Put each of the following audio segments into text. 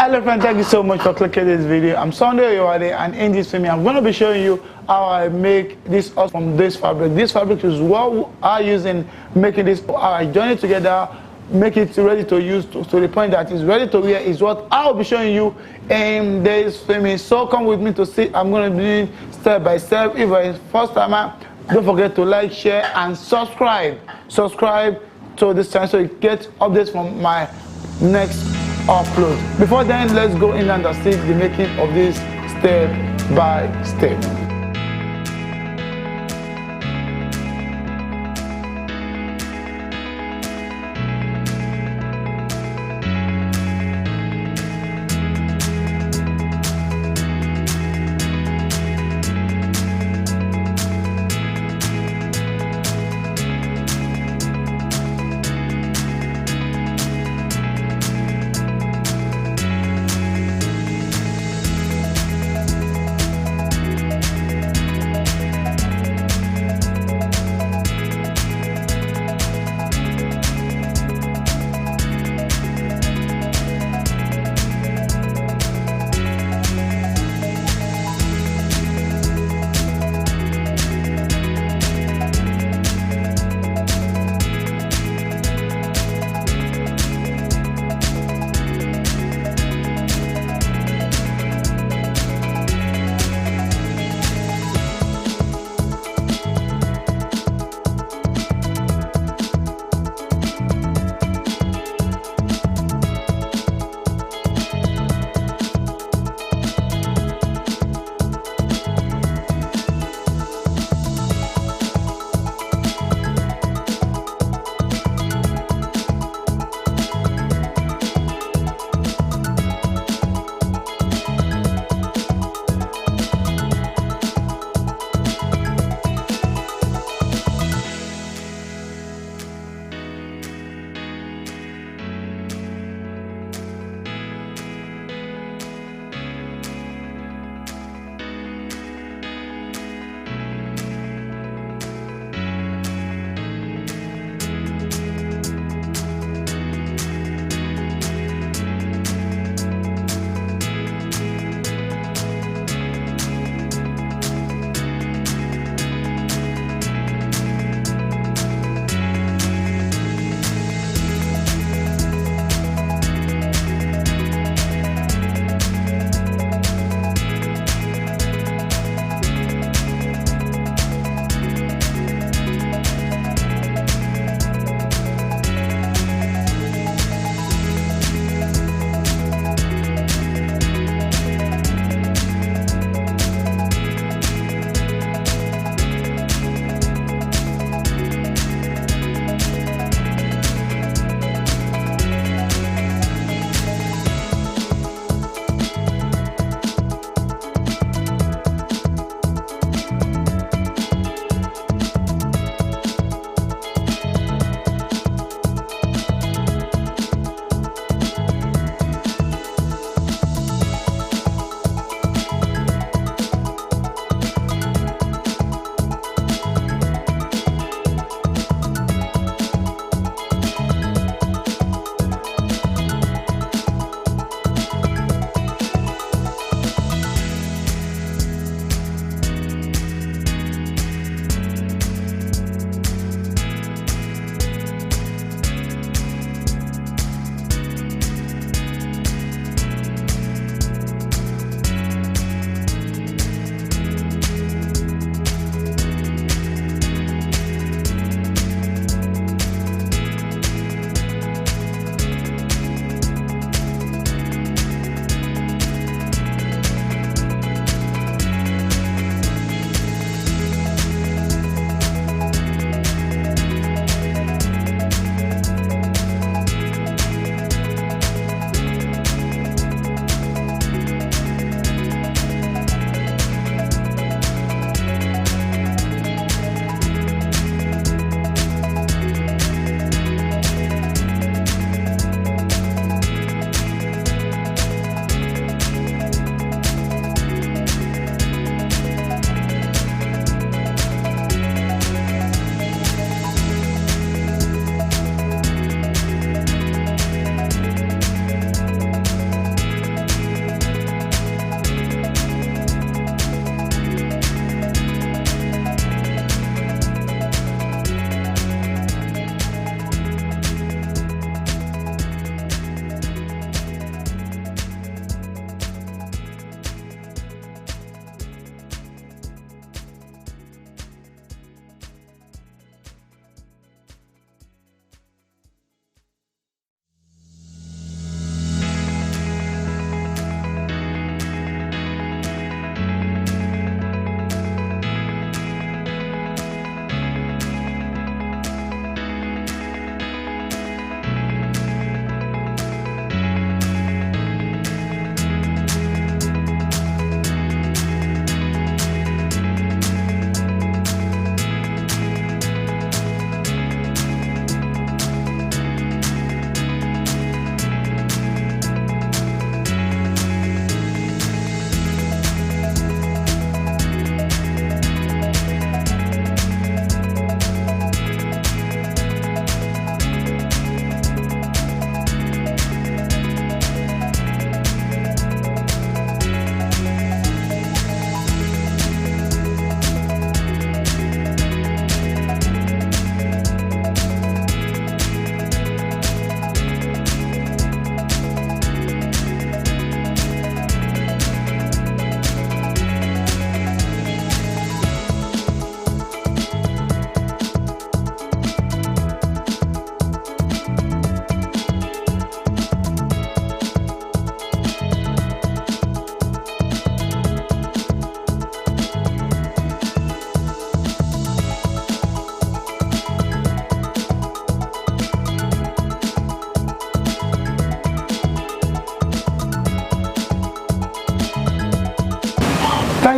Hello friends, thank you so much for clicking this video. I'm Sunday Oyewale, and in this film I'm going to be showing you how I make this out from this fabric. This fabric is what I use in making this. How I join it together, make it ready to use to the point that it's ready to wear is what I'll be showing you in this film. So come with me to see. I'm going to be doing step by step. If it's first time, don't forget to like, share and subscribe to this channel so you get updates from my next upload. Before then, let's go in and see the making of this step by step.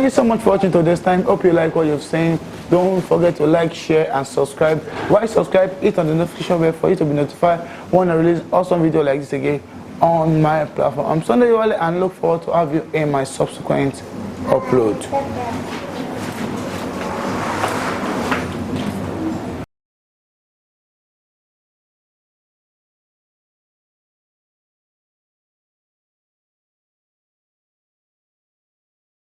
Thank you so much for watching till this time. Hope you like what you've seen. Don't forget to like, share, and subscribe. While subscribe, hit on the notification bell for you to be notified when I release awesome video like this again on my platform. I'm Sunday Yowale and look forward to have you in my subsequent upload.